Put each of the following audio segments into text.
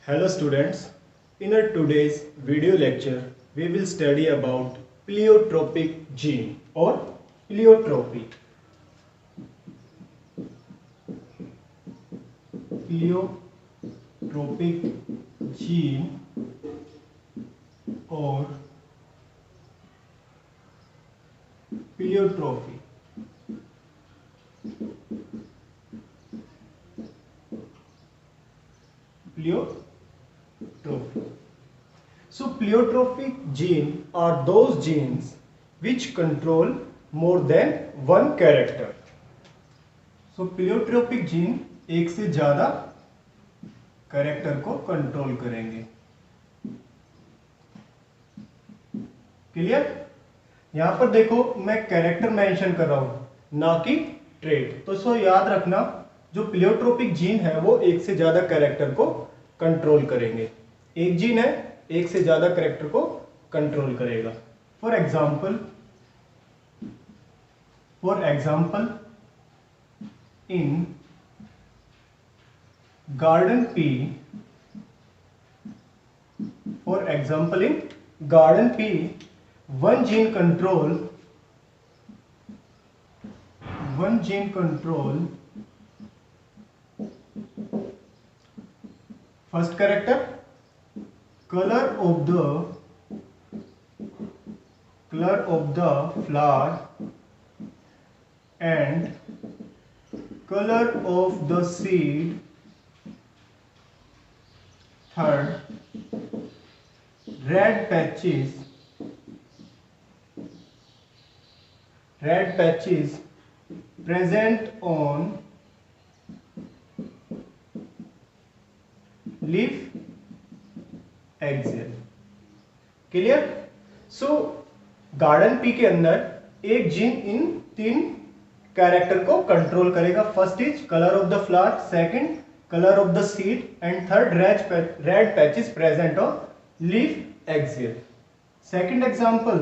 Hello students, in our today's video lecture we will study about pleiotropic gene or pleiotropy. Pleiotropic gene or pleiotropy. Pleiotropy. So pleiotropic gene are those genes which control more than one character. So pleiotropic gene एक से ज्यादा character को control करेंगे. Clear? यहां पर देखो मैं character mention कर रहा हूं ना कि ट्रेट. तो सो याद रखना जो प्लेयोट्रोपिक जीन है वो एक से ज्यादा कैरेक्टर को कंट्रोल करेंगे. एक जीन है एक से ज्यादा कैरेक्टर को कंट्रोल करेगा. For example in garden P, one gene control first character, color of the flower and color of the seed. Third, red patches present on leaf axial. Clear? So garden pea के अंदर एक gene in तीन character को control करेगा. First is colour of the flower, second color of the seed, and third red patches present on leaf axial. Second example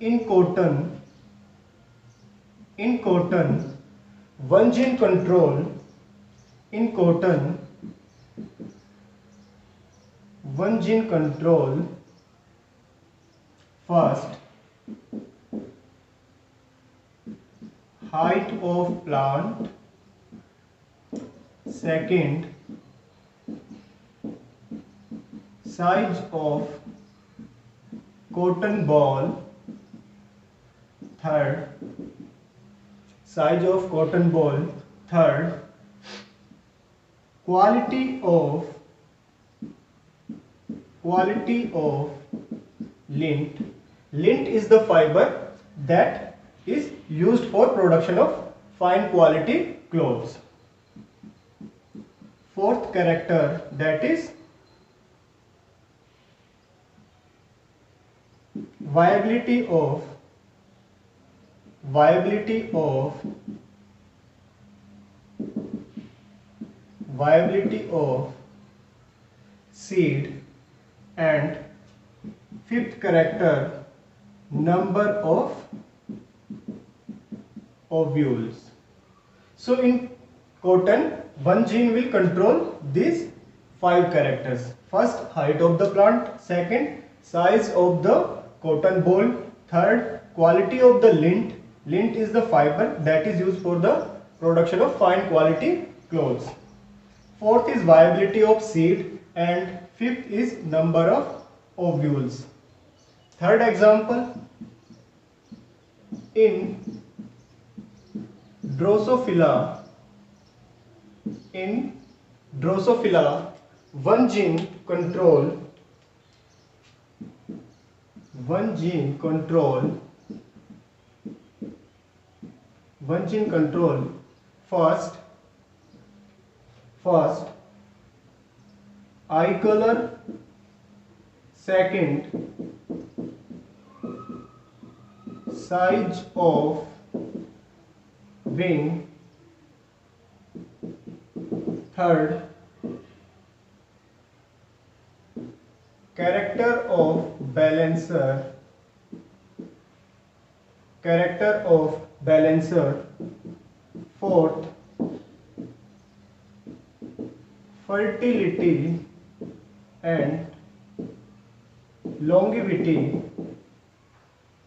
in cotton one gene control first height of plant, second size of cotton ball, third quality of lint. Lint is the fiber that is used for production of fine quality clothes. Fourth character, that is viability of seed, and fifth character, number of ovules. So in cotton one gene will control these five characters. First, height of the plant, second, size of the cotton ball, third, quality of the lint. Lint is the fiber that is used for the production of fine quality clothes. Fourth is viability of seed, and fifth is number of ovules. Third example, in Drosophila, one gene control first eye color, second size of wing, third character of balancer. Fourth, fertility and longevity.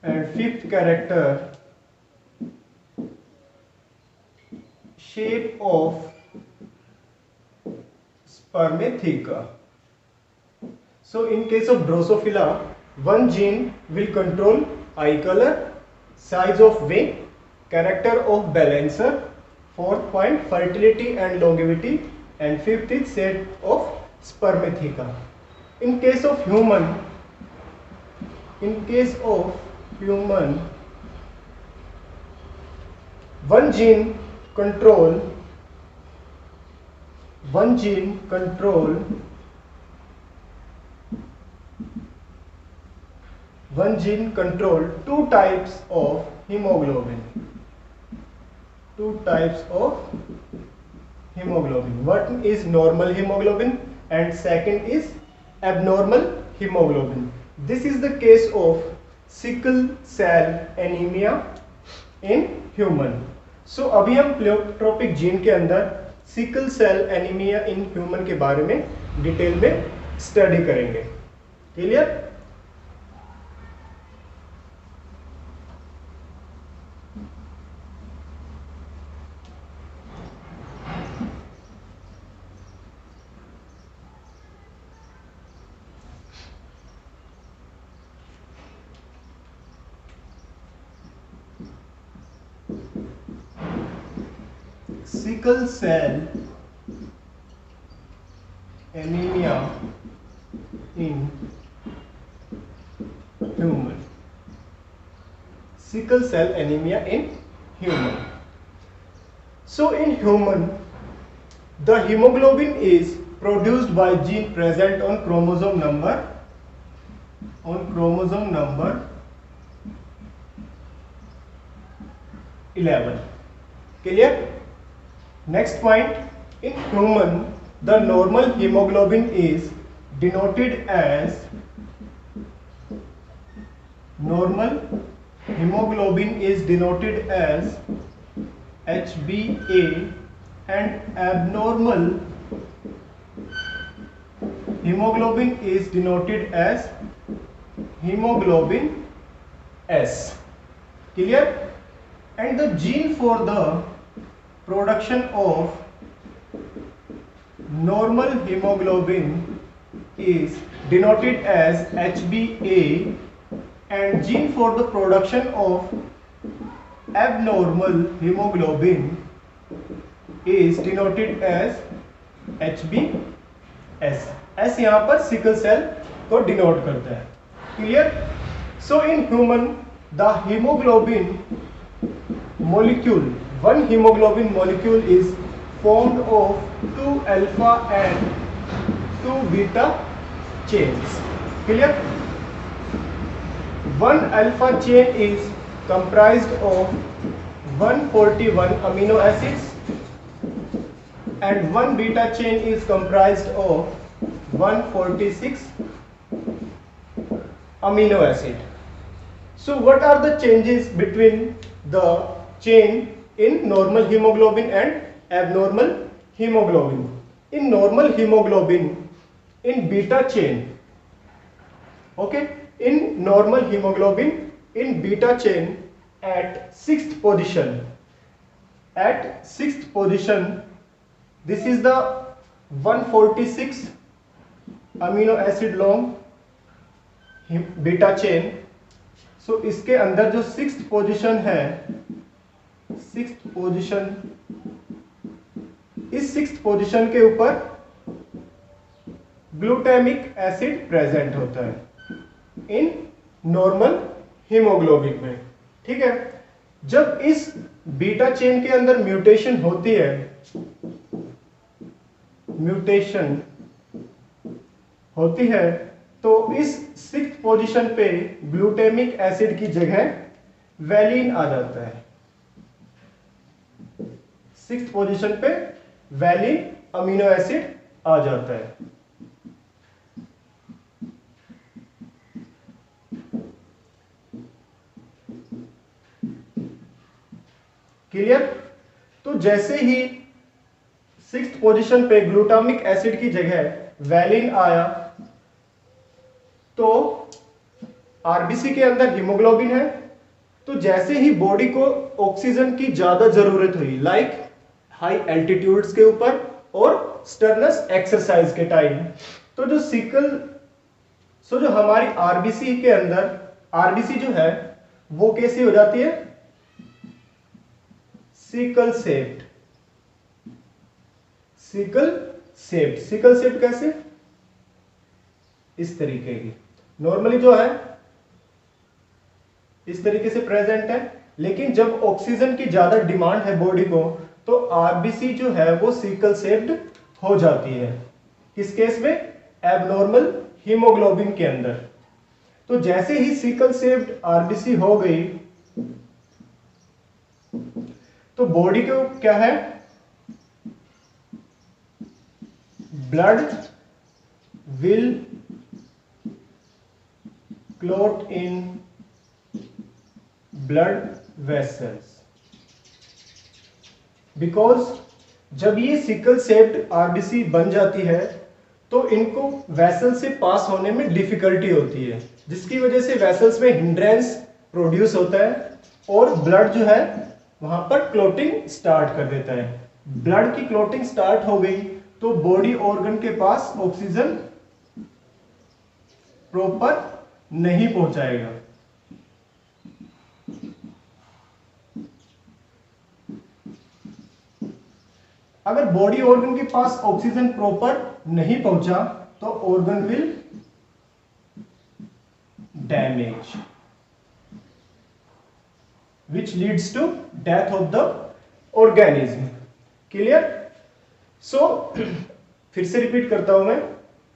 And fifth character, shape of spermatheca. So in case of Drosophila, one gene will control eye color, size of wing, character of balancer, fourth point fertility and longevity, and fifth is shape of spermatheca. In case of human, one gene control two types of hemoglobin. One is normal hemoglobin and second is abnormal hemoglobin. This is the case of sickle cell anemia in human. So अभी हम प्लेयोट्रोपिक gene के अंदर sickle cell anaemia in human के बारे में detail में study करेंगे. Clear? Sickle cell anemia in human. Sickle cell anemia in human. So in human, the hemoglobin is produced by gene present on chromosome number 11. Clear? Next point, in human, the normal hemoglobin is denoted as HbA and abnormal hemoglobin is denoted as hemoglobin S. Clear? And the gene for the production of normal hemoglobin is denoted as HbA and gene for the production of abnormal hemoglobin is denoted as HbS. S यहाँ पर sickle cell को denote करता है. Clear? So in human the hemoglobin molecule, one hemoglobin molecule is formed of 2 alpha and 2 beta chains. Clear? One alpha chain is comprised of 141 amino acids and one beta chain is comprised of 146 amino acid. So what are the changes between the chain in normal hemoglobin and abnormal hemoglobin? In normal hemoglobin, in beta chain, okay, in normal hemoglobin, in beta chain at 6th position, this is the 146 amino acid long beta chain. So इसके अंदर जो 6th position है, 6th position, इस 6th position के ऊपर glutamic acid present होता है in normal haemoglobin में. ठीक है? जब इस बीटा चेन के अंदर म्यूटेशन होती है तो इस 6th पोजीशन पे ग्लूटामिक एसिड की जगह वैलिन आ जाता है. 6th पोजीशन पे वैलिन अमीनो एसिड आ जाता है. क्लियर। तो जैसे ही 6th पोजीशन पे ग्लूटामिक एसिड की जगह वैलिन आया तो आरबीसी के अंदर हीमोग्लोबिन है। तो जैसे ही बॉडी को ऑक्सीजन की ज्यादा जरूरत हुई, लाइक हाई एल्टीट्यूड्स के ऊपर और स्टर्नस एक्सरसाइज के टाइम, तो जो हमारी आरबीसी के अंदर आरबीसी जो है वो कैसी हो जाती है, सिकल शेप्ड। सिकल शेप्ड कैसे, इस तरीके की नॉर्मली जो है इस तरीके से प्रेजेंट है। लेकिन जब ऑक्सीजन की ज्यादा डिमांड है बॉडी को तो आरबीसी जो है वो सिकल शेप्ड हो जाती है। किस केस में, एबनॉर्मल हीमोग्लोबिन के अंदर। तो जैसे ही सिकल शेप्ड आरबीसी हो गई तो बॉडी को क्या है, blood will clot in blood vessels, because जब ये सिकल शेप्ड आरबीसी बन जाती है तो इनको वेसल से पास होने में डिफिकल्टी होती है, जिसकी वजह से वेसल्स में हिंड्रेंस प्रोड्यूस होता है और ब्लड जो है वहां पर क्लॉटिंग स्टार्ट कर देता है। ब्लड की क्लॉटिंग स्टार्ट हो गई तो बॉडी ऑर्गन के पास ऑक्सीजन प्रॉपर नहीं पहुंचाएगा। अगर बॉडी ऑर्गन के पास ऑक्सीजन प्रॉपर नहीं पहुंचा तो organ will damage, which leads to death of the organism. Clear. So फिर से रिपीट करता हूं मैं,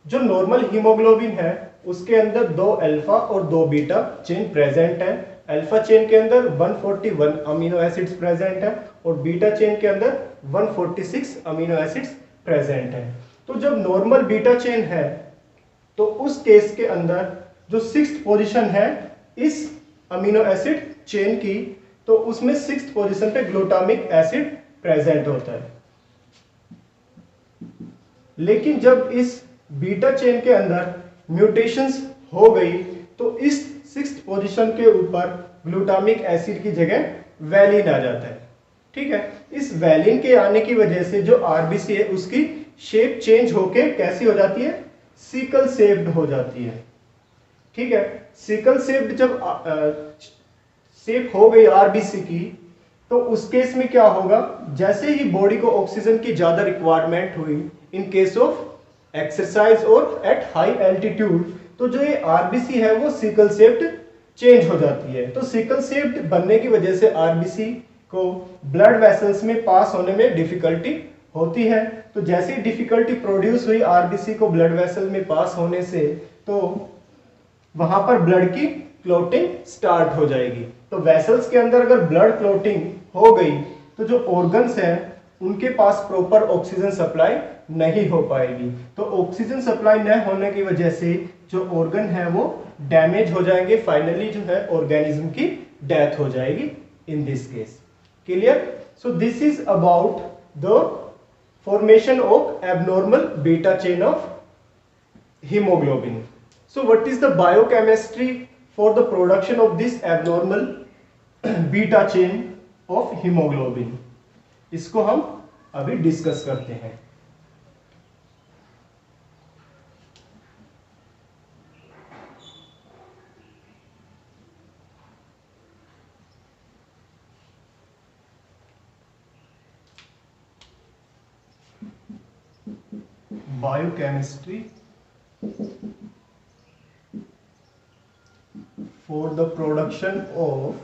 जो नॉर्मल हीमोग्लोबिन है उसके अंदर 2 अल्फा और 2 बीटा चेन प्रेजेंट है। अल्फा चेन के अंदर 141 अमीनो एसिड्स प्रेजेंट है और बीटा चेन के अंदर 146 अमीनो एसिड्स प्रेजेंट है। तो जब नॉर्मल बीटा चेन है तो उस केस के अंदर जो 6th पोजीशन है इस अमीनो एसिड चेन की, तो उसमें 6th पोजीशन पे ग्लूटामिक एसिड प्रेजेंट होता है। लेकिन जब इस बीटा चेन के अंदर म्यूटेशंस हो गई तो इस 6th पोजीशन के ऊपर ग्लूटामिक एसिड की जगह वैलिन आ जाता है। ठीक है। इस वैलिन के आने की वजह से जो आरबीसी है उसकी शेप चेंज होके कैसी हो जाती है, सिकल शेप्ड हो जाती है। ठीक है। सिकल शेप्ड जब शेप हो गई आरबीसी की तो उस केस में क्या होगा, जैसे ही बॉडी को ऑक्सीजन की ज्यादा रिक्वायरमेंट हुई इन केस ऑफ एक्सरसाइज और एट हाई एल्टीट्यूड, तो जो ये आरबीसी है वो सिकल शेप्ड चेंज हो जाती है। तो सिकल शेप्ड बनने की वजह से आरबीसी को ब्लड वेसल्स में पास होने में डिफिकल्टी होती है। तो जैसे ही डिफिकल्टी प्रोड्यूस हुई आरबीसी को ब्लड वेसल में पास होने से, तो वहां पर ब्लड की क्लॉटिंग स्टार्ट हो जाएगी। तो वेसल्स के अंदर अगर ब्लड क्लॉटिंग हो गई तो जो ऑर्गन्स हैं उनके पास प्रॉपर ऑक्सीजन सप्लाई नहीं हो पाएगी। तो ऑक्सीजन सप्लाई न होने की वजह से जो ऑर्गन है वो डैमेज हो जाएंगे। फाइनली जो है ऑर्गेनिज्म की डेथ हो जाएगी in this case. Clear. So this is about the formation of abnormal beta chain of hemoglobin. So what is the biochemistry for the production of this abnormal beta chain of hemoglobin? इसको हम अभी discuss करते हैं। Biochemistry for the production of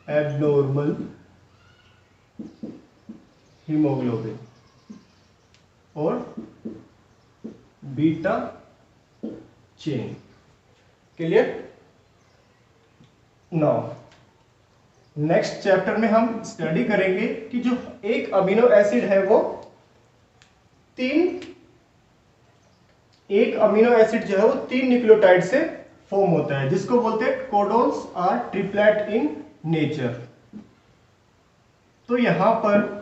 abnormal hemoglobin or beta chain. Clear? Now next chapter में हम study करेंगे कि जो एक अमीनो एसिड है वो एक अमीनो एसिड जो है वो 3 न्यूक्लियोटाइड से फॉर्म होता है, जिसको बोलते हैं codons are triplet in nature. तो यहां पर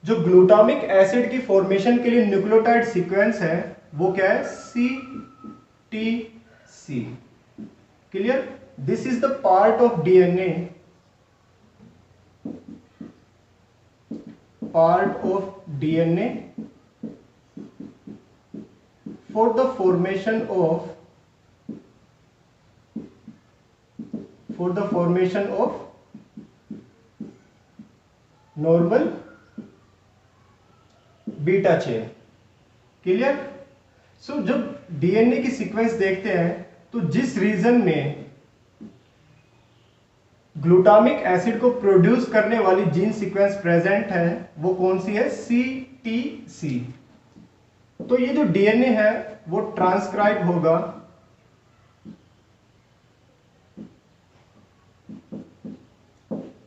जो ग्लूटामिक एसिड की फॉर्मेशन के लिए न्यूक्लियोटाइड सीक्वेंस है वो क्या है, CTC। Clear? This is the part of DNA, for the formation of normal beta chain. Clear? So जब डीएनए की सीक्वेंस देखते हैं तो जिस रीजन में ग्लूटामिक एसिड को प्रोड्यूस करने वाली जीन सीक्वेंस प्रेजेंट है वो कौन सी है, CTC। तो ये जो डीएनए है वो ट्रांसक्राइब होगा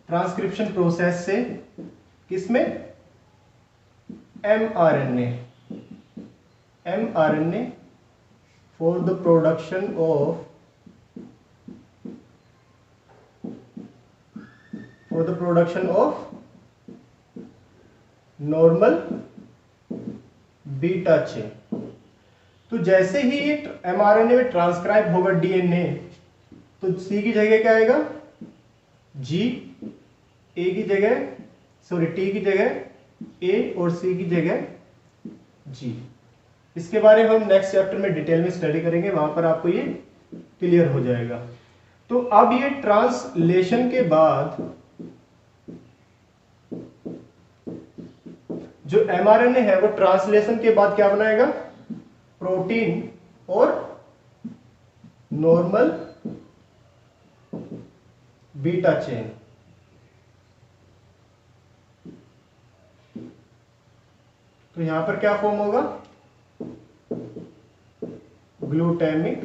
ट्रांसक्रिप्शन प्रोसेस से, किसमें, mRNA for the production of normal beta chain. तो जैसे ही ये mRNA में ट्रांसक्राइब होगा डीएनए, तो C की जगह क्या आएगा, G, A की जगह, सॉरी T की जगह A और C की जगह G। इसके बारे में हम नेक्स्ट चैप्टर में डिटेल में स्टडी करेंगे, वहां पर आपको ये क्लियर हो जाएगा। तो अब ये ट्रांसलेशन के बाद जो mRNA है वो ट्रांसलेशन के बाद क्या बनाएगा, प्रोटीन और नॉर्मल बीटा चेन। तो यहां पर क्या फॉर्म होगा, ग्लूटामिक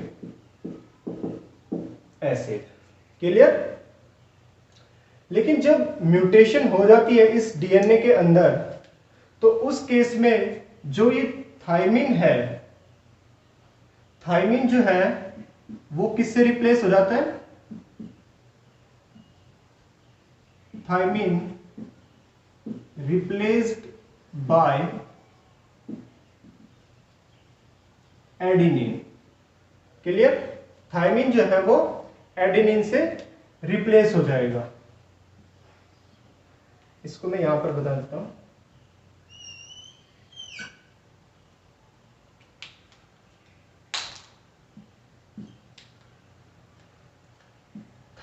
एसिड। क्लियर? लेकिन जब म्यूटेशन हो जाती है इस डीएनए के अंदर, तो उस केस में जो ये थायमिन है, थायमिन जो है वो किससे रिप्लेस हो जाता है, thymine replaced by adenine. Clear? Thymine जो है वो एडेनिन से रिप्लेस हो जाएगा। इसको मैं यहां पर बता देता हूं।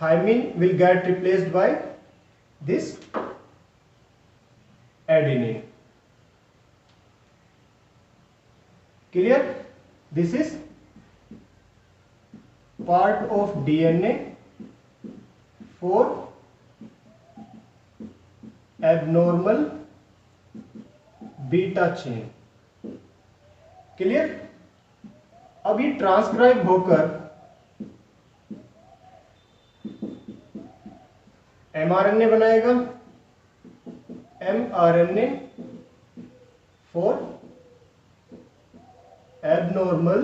Thymine will get replaced by this adenine. Clear? This is part of DNA for abnormal beta chain. Clear? अब ये ट्रांसक्राइब होकर mRNA बनाएगा, mRNA for abnormal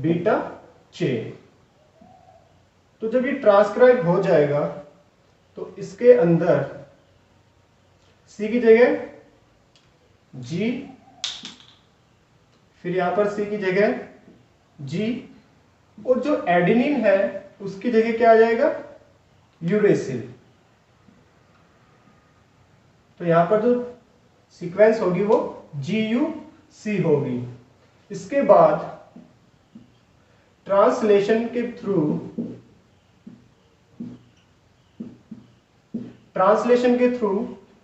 beta chain. तो जब ये ट्रांसक्राइब हो जाएगा तो इसके अंदर C की जगह G, फिर यहां पर C की जगह G, और जो एडेनिन है उसकी जगह क्या आ जाएगा, यूरेसिल। तो यहां पर जो सीक्वेंस होगी वो GUC होगी। इसके बाद ट्रांसलेशन के थ्रू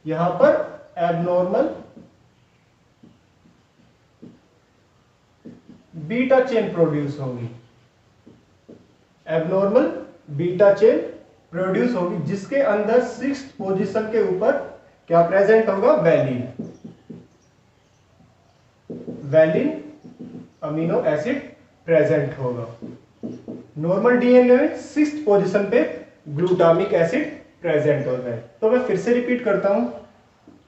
यहां पर एबनॉर्मल बीटा चेन प्रोड्यूस होगी, एबनॉर्मल बीटा चेन प्रोड्यूस होगी, जिसके अंदर 6th पोजीशन के ऊपर क्या प्रेजेंट होगा, वैलिन अमीनो एसिड प्रेजेंट होगा। नॉर्मल डीएनए में 6th पोजीशन पे ग्लूटामिक एसिड प्रेजेंट होता है। तो मैं फिर से रिपीट करता हूं,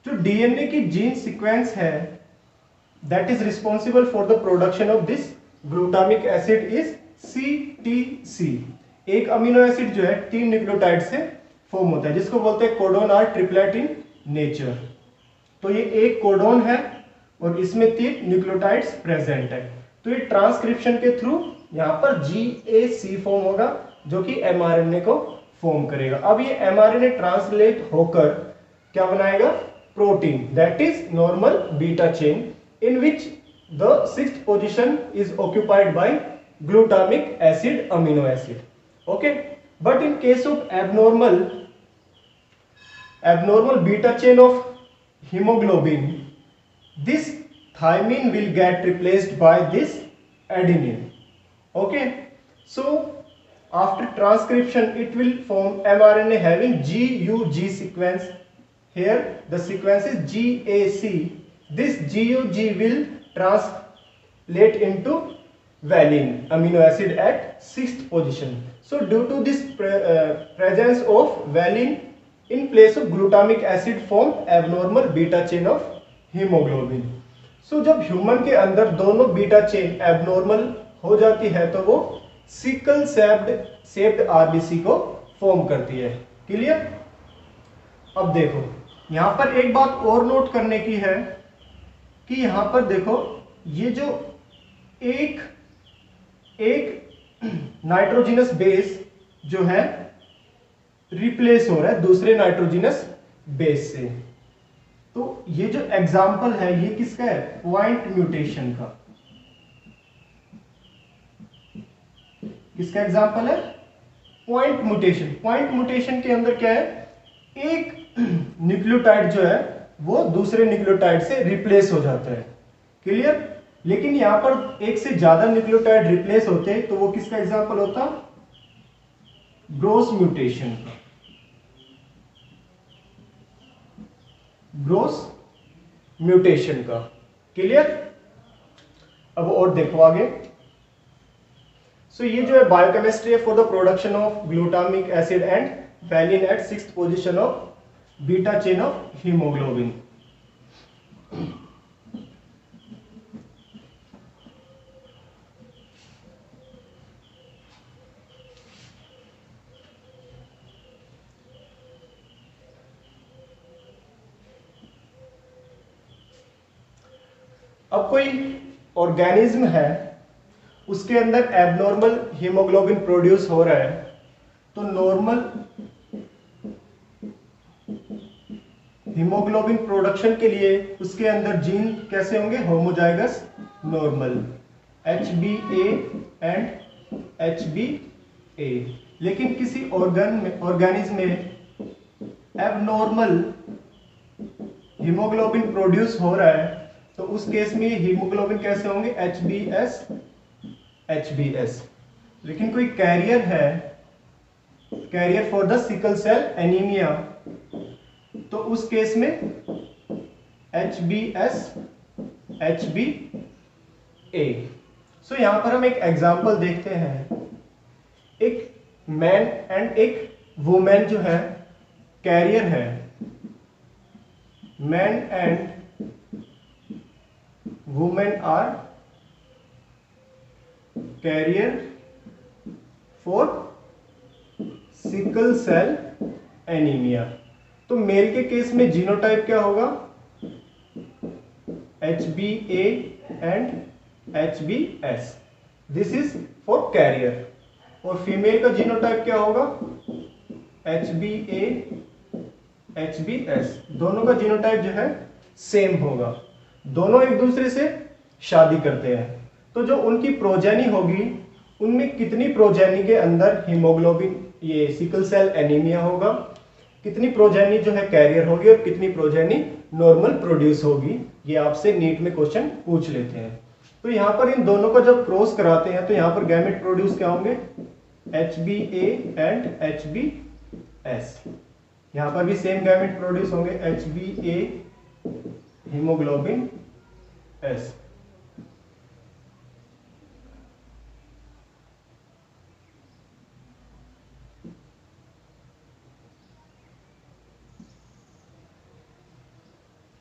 जो डीएनए की जीन सीक्वेंस है that is responsible for the production of this glutamic acid is CTC। एक अमीनो एसिड जो है 3 न्यूक्लियोटाइड से फॉर्म होता है जिसको बोलते हैं codon are triplet in nature. तो ये एक कोडोन है और इसमें 3 न्यूक्लियोटाइड्स प्रेजेंट है। तो ये ट्रांसक्रिप्शन के थ्रू यहाँ पर GAC फॉर्म होगा जो कि mRNA को फॉर्म करेगा। अब ये mRNA ट्रांसलेट होकर क्या बनाएगा, protein, that is normal beta chain in which the 6th position is occupied by glutamic acid amino acid. Okay, but in case of abnormal beta chain of hemoglobin, this thymine will get replaced by this adenine. Okay, so after transcription it will form mRNA having GUG sequence. Here the sequence is GAC. This GUG will translate into valine amino acid at 6th position. So due to this presence of valine in place of glutamic acid form abnormal beta chain of hemoglobin. So जब human के अंदर दोनों beta chain abnormal हो जाती है तो वो sickle shaped RBC को फॉर्म करती है। क्लियर? अब देखो यहां पर एक बात और नोट करने की है कि यहां पर देखो ये जो एक नाइट्रोजिनस बेस जो है रिप्लेस हो रहा है दूसरे नाइट्रोजिनस बेस से। तो ये जो एग्जाम्पल है ये किसका है, पॉइंट म्यूटेशन का। किसका एग्जाम्पल है, पॉइंट म्यूटेशन। पॉइंट म्यूटेशन के अंदर क्या है, एक न्यूक्लियोटाइड जो है वो दूसरे न्यूक्लियोटाइड से रिप्लेस हो जाता है। क्लियर? लेकिन यहां पर एक से ज्यादा न्यूक्लियोटाइड रिप्लेस होते हैं तो वो किसका एग्जाम्पल होता, ग्रोस म्यूटेशन का। ग्रोस म्यूटेशन का। क्लियर? अब और देखो आगे। सो ये जो है बायोकेमिस्ट्री है for the production of glutamic acid and valine at 6th position of beta chain of hemoglobin. अब कोई ऑर्गेनिज्म है उसके अंदर एबनॉर्मल हीमोग्लोबिन प्रोड्यूस हो रहा है तो नॉर्मल हीमोग्लोबिन प्रोडक्शन के लिए उसके अंदर जीन कैसे होंगे, homozygous normal HbA and HbA। लेकिन किसी ऑर्गेनिज्म में एबनॉर्मल हीमोग्लोबिन प्रोड्यूस हो रहा है तो उस केस में हीमोग्लोबिन कैसे होंगे, HbS। लेकिन कोई कैरियर है, carrier for the sickle cell anaemia, तो उस केस में HbS HbA। सो यहां पर हम एक एग्जांपल देखते हैं। एक मैन एंड एक वुमेन जो है कैरियर है, man and women are carrier for sickle cell anaemia. तो मेल के केस में जीनोटाइप क्या होगा, HbA and HbS, this is for carrier. और फीमेल का जीनोटाइप क्या होगा, HbA HbS। दोनों का जीनोटाइप जो है सेम होगा, दोनों एक दूसरे से शादी करते हैं। तो जो उनकी प्रोजेनी होगी उनमें कितनी प्रोजेनी के अंदर हीमोग्लोबिन ये सिकल सेल एनीमिया होगा, कितनी प्रोजेनी जो है कैरियर होगी और कितनी प्रोजेनी नॉर्मल प्रोड्यूस होगी, ये आपसे नीट में क्वेश्चन पूछ लेते हैं। तो यहाँ पर इन दोनों का जब क्रॉस कराते हैं तो यहाँ पर गैमेट प्रोड्यूस क्या होंगे, HbA एंड HbS। यहाँ पर भी सेम गैमेट प्रोड्यूस होंगे, HbA हीमोग्लोबिन S।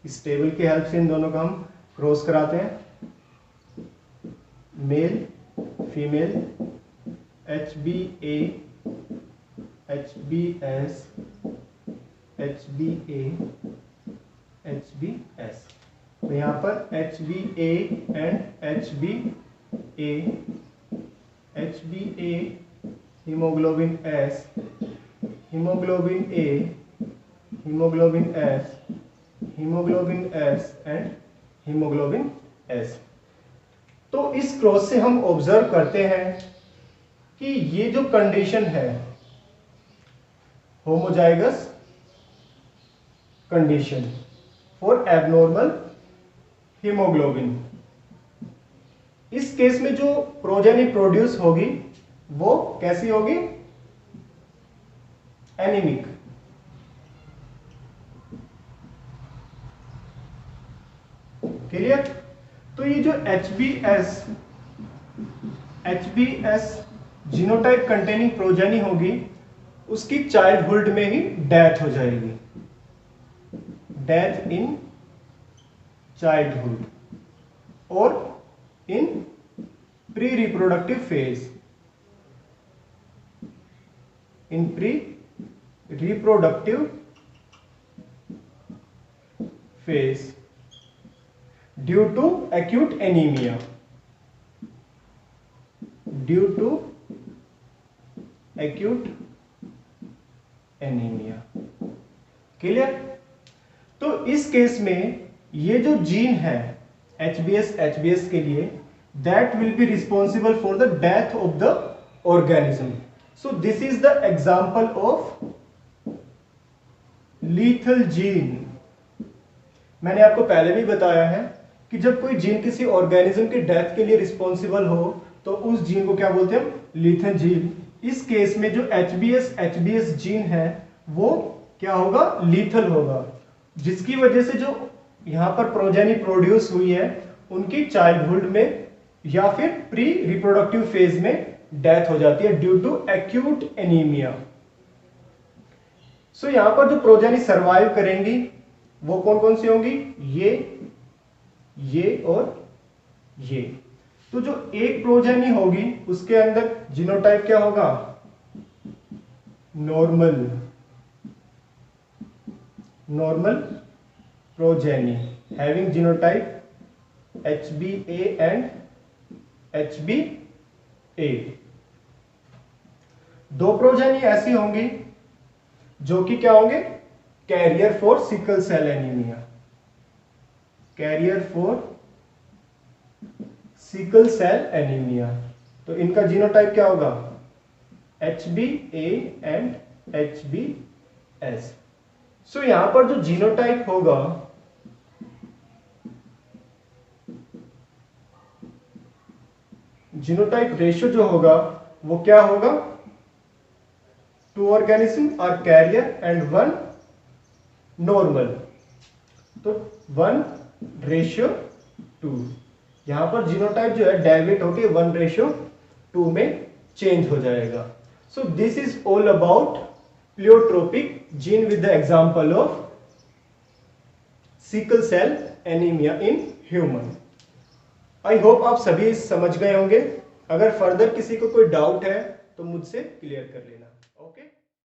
इस टेबल की हेल्प से इन दोनों का हम क्रॉस कराते हैं, male female, HbA HbS HbA HbS। तो यहाँ पर HbA and HbA haemoglobin S, haemoglobin A, haemoglobin S, haemoglobin S and haemoglobin S। तो इस क्रॉस से हम ऑब्जर्व करते हैं कि ये जो कंडीशन है homozygous condition for abnormal haemoglobin. इस केस में जो प्रोजेनी प्रोड्यूस होगी वो कैसी होगी? एनीमिक। क्लियर? तो ये जो HbS जीनोटाइप कंटेनिंग प्रोजेनी होगी उसकी चाइल्डहुड में ही डेथ हो जाएगी, डेथ इन चाइल्डहुड और in pre reproductive phase, in pre reproductive phase due to acute anaemia, due to acute anaemia. Clear? तो इस केस में ये जो जीन है HbS के लिए, that will be responsible for the death of the organism. So this is the example of lethal gene. मैंने आपको पहले भी बताया है कि जब कोई जीन किसी ऑर्गेनिज्म की डेथ के लिए रिस्पॉन्सिबल हो तो उस जीन को क्या बोलते हैं? Lethal gene. इस केस में जो HbS जीन है वो क्या होगा? लीथल होगा, जिसकी वजह से जो यहां पर प्रोजेनी प्रोड्यूस हुई है उनकी चाइल्डहुड में या फिर प्री रिप्रोडक्टिव फेज में डेथ हो जाती है ड्यू टू एक्यूट एनीमिया। सो यहां पर जो प्रोजेनी सर्वाइव करेंगी वो कौन कौन सी होंगी? ये और ये। तो जो एक प्रोजेनी होगी उसके अंदर जीनोटाइप क्या होगा? Normal progeny having genotype HbA and HbA। दो प्रोजेनी ऐसी होंगी जो कि क्या होंगे? Carrier for sickle cell anaemia, carrier for sickle cell anaemia. तो इनका जीनोटाइप क्या होगा? HbA and HbS। सो यहां पर जो जीनोटाइप होगा जीनोटाइप रेशियो जो होगा वो क्या होगा? 2 organism are carrier and 1 normal. तो 1:2। यहां पर जीनोटाइप जो है डेविएट होके 1:2 में चेंज हो जाएगा। So this is all about pleiotropic gene with the example of sickle cell anaemia in human. I hope आप सभी समझ गए होंगे। अगर फर्दर किसी को कोई डाउट है तो मुझसे क्लियर कर लेना।